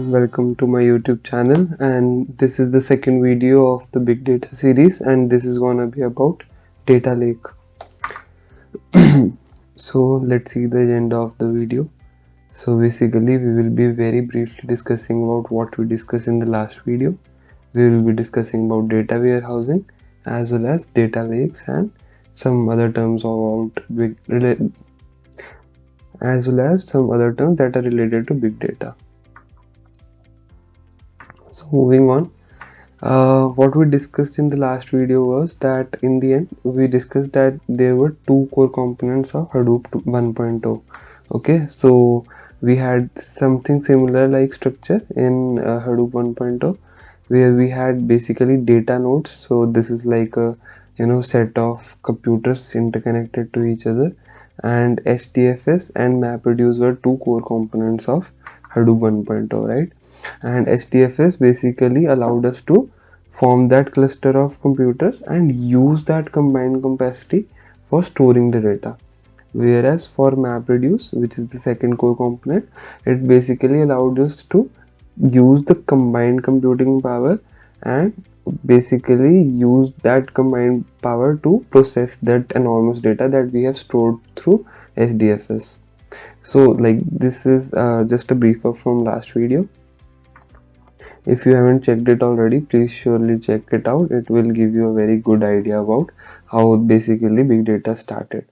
Welcome to my YouTube channel, and this is the second video of the big data series, and this is gonna be about data lake. So let's see the agenda of the video. So basically we will be very briefly discussing about what we discussed in the last video. We will be discussing about data warehousing as well as data lakes and some other terms that are related to big data. So moving on, what we discussed in the last video was that in the end we discussed that there were two core components of Hadoop 1.0. Okay, so we had something similar like structure in Hadoop 1.0, where we had basically data nodes. So this is like a set of computers interconnected to each other, and HDFS and MapReduce were two core components of Hadoop 1.0, right? And HDFS basically allowed us to form that cluster of computers and use that combined capacity for storing the data. Whereas for MapReduce, which is the second core component, it basically allowed us to use the combined computing power and basically use that combined power to process that enormous data that we have stored through HDFS. So like this is just a brief up from last video. If you haven't checked it already, please surely check it out. It will give you a very good idea about how basically big data started.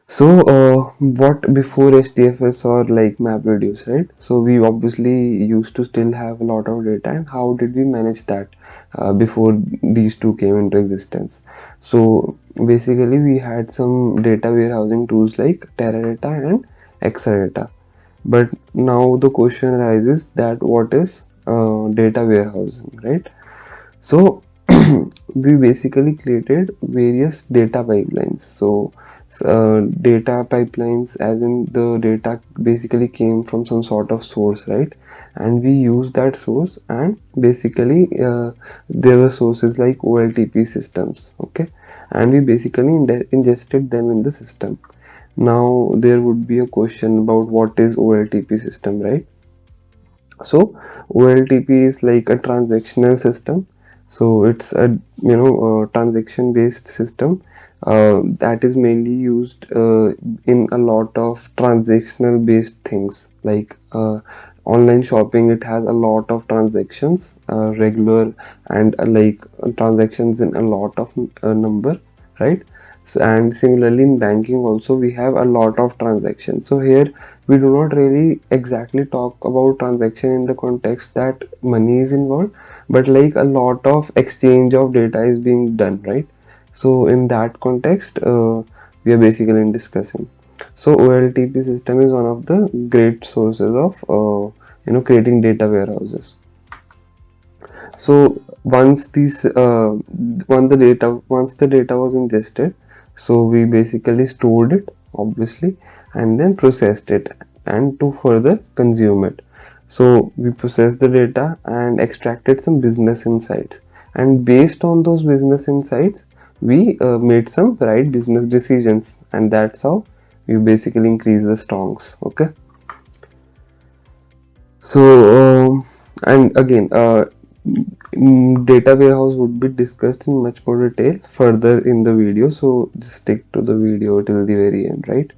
So what before HDFS or like MapReduce, right? So we obviously used to still have a lot of data, and how did we manage that before these two came into existence? So basically we had some data warehousing tools like Teradata and Exadata. But now the question arises that what is data warehousing, right? So we basically created various data pipelines. So data pipelines as in the data basically came from some sort of source, right? And we use that source, and basically there were sources like OLTP systems, okay? And we basically ingested them in the system. Now there would be a question about what is OLTP system, right? So OLTP is like a transactional system. So it's a transaction based system that is mainly used in a lot of transactional based things like online shopping. It has a lot of transactions, regular and transactions in a lot of number, right? So, and similarly in banking also we have a lot of transactions. So here we do not really exactly talk about transaction in the context that money is involved, but like a lot of exchange of data is being done, right? So in that context we are basically discussing. So OLTP system is one of the great sources of creating data warehouses. So once the data was ingested, so we basically stored it obviously, and then processed it and to further consume it. So we processed the data and extracted some business insights, and based on those business insights we made some right business decisions, and that's how we basically increase the strongs. Okay, so and again data warehouse would be discussed in much more detail further in the video, so just stick to the video till the very end, right?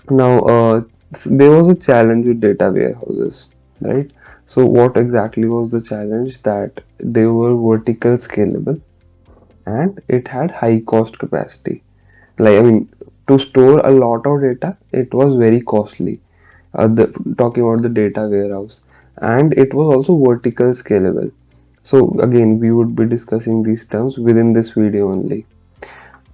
Now there was a challenge with data warehouses, right? So what exactly was the challenge? That they were vertical scalable and it had high cost capacity. Like, I mean, to store a lot of data it was very costly, talking about the data warehouse, and it was also vertical scalable. So again we would be discussing these terms within this video only.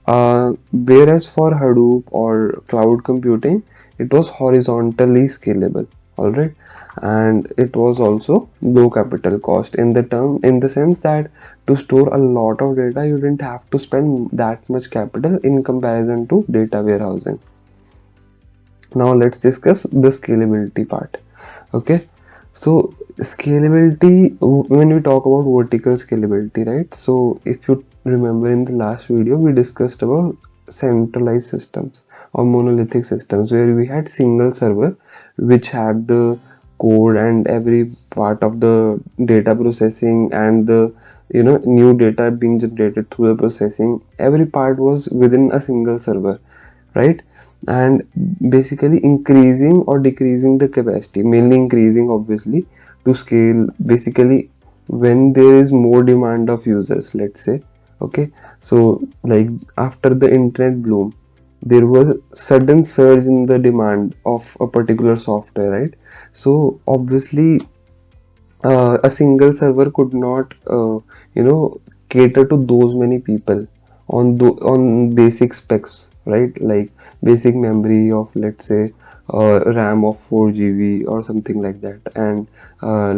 Whereas for Hadoop or cloud computing, it was horizontally scalable, alright, and it was also low capital cost in the sense that to store a lot of data you didn't have to spend that much capital in comparison to data warehousing. Now let's discuss the scalability part. Okay, so scalability, when we talk about vertical scalability, right? So if you remember in the last video we discussed about centralized systems or monolithic systems where we had single server which had the code and every part of the data processing and the new data being generated through the processing, every part was within a single server, right? And basically increasing or decreasing the capacity, mainly increasing obviously to scale, basically when there is more demand of users, let's say. Okay, so like after the internet bloom, there was a sudden surge in the demand of a particular software, right? So obviously a single server could not cater to those many people on basic specs, right? Like basic memory of, let's say, RAM of 4 GB or something like that, and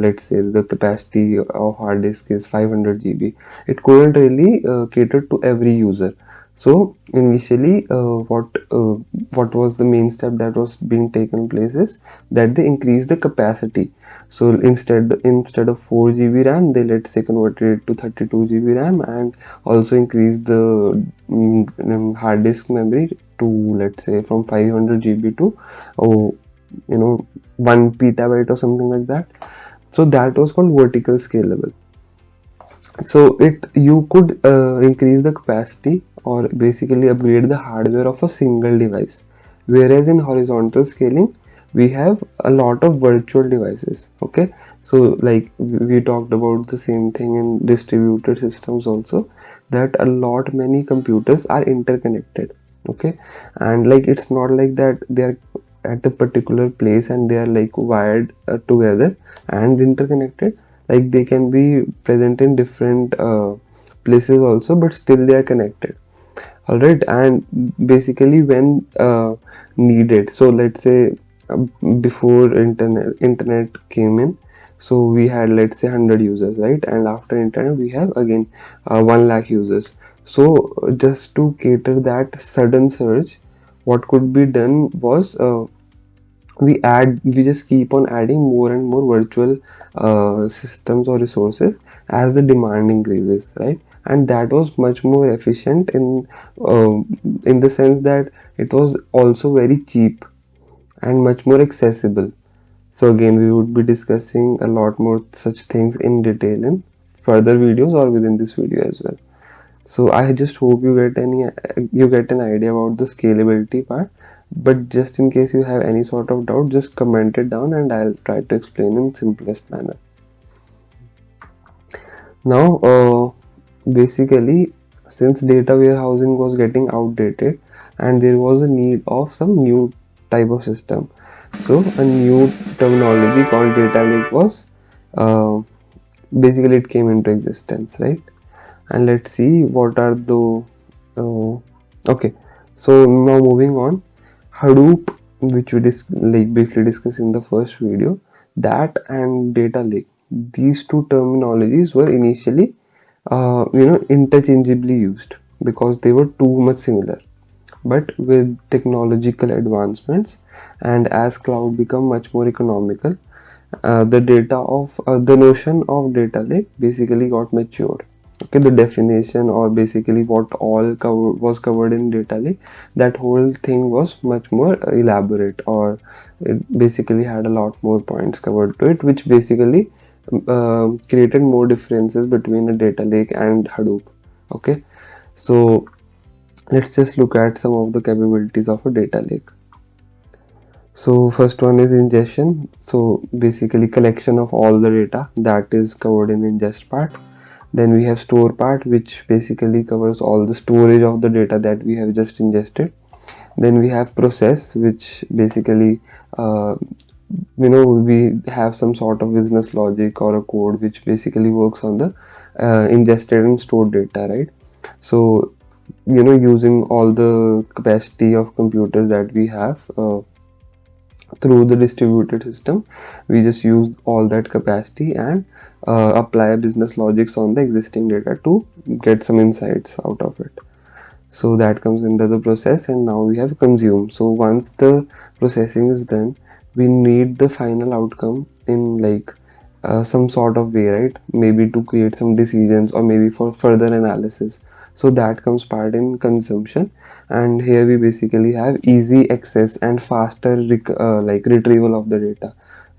let's say the capacity of hard disk is 500 GB. It couldn't really cater to every user. So initially, what was the main step that was being taken place is that they increase the capacity. So instead of 4 GB RAM, they, let's say, converted it to 32 GB RAM, and also increase the hard disk memory to, let's say, from 500 GB to, oh, 1 PB or something like that. So that was called vertical scalable. So you could increase the capacity or basically upgrade the hardware of a single device, whereas in horizontal scaling we have a lot of virtual devices. Okay, so like we talked about the same thing in distributed systems also, that a lot many computers are interconnected. Okay, and like it's not like that they are at a particular place and they are like wired together and interconnected. Like they can be present in different places also, but still they are connected. All right, and basically when needed, so let's say uh, before internet came in, so we had, let's say, 100 users, right? And after internet we have again 1 lakh users. So just to cater that sudden surge, what could be done was we just keep on adding more and more virtual systems or resources as the demand increases, right? And that was much more efficient uh, in the sense that it was also very cheap and much more accessible. So again, we would be discussing a lot more such things in detail in further videos or within this video as well. So I just hope you get an idea about the scalability part. But just in case you have any sort of doubt, just comment it down and I'll try to explain in simplest manner. Now, basically, since data warehousing was getting outdated and there was a need of some new type of system, so a new terminology called data lake was uh, basically it came into existence, right? And let's see what are the okay, so now moving on, Hadoop, which we briefly discussed in the first video, that and data lake, these two terminologies were initially interchangeably used because they were too much similar. But with technological advancements and as cloud become much more economical, the notion of data lake basically got matured. Okay, the definition or basically what was covered in data lake, that whole thing was much more elaborate, or it basically had a lot more points covered to it, which basically created more differences between a data lake and Hadoop. Okay, so let's just look at some of the capabilities of a data lake. So first one is ingestion. So basically collection of all the data, that is covered in ingest part. Then we have store part, which basically covers all the storage of the data that we have just ingested. Then we have process, which basically we have some sort of business logic or a code which basically works on the ingested and stored data, right? So using all the capacity of computers that we have through the distributed system, we just use all that capacity and apply business logics on the existing data to get some insights out of it. So that comes under the process, and now we have consume. So once the processing is done, we need the final outcome in like some sort of way, right? Maybe to create some decisions or maybe for further analysis. So that comes part in consumption, and here we basically have easy access and faster retrieval of the data.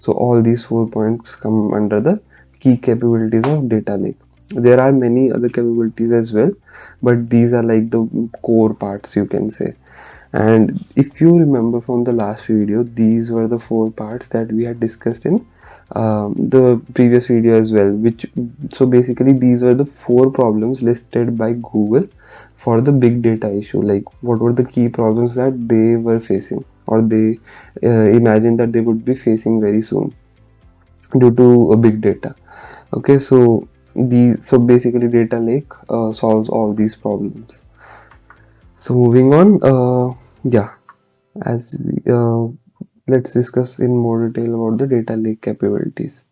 So all these 4 points come under the key capabilities of data lake. There are many other capabilities as well, but these are like the core parts, you can say. And if you remember from the last video, these were the 4 parts that we had discussed in the previous video as well, which, so basically these were the 4 problems listed by Google for the big data issue. Like, what were the key problems that they were facing, or they imagined that they would be facing very soon due to a big data. Okay, so basically data lake solves all these problems. So moving on, yeah, as we, let's discuss in more detail about the data lake capabilities.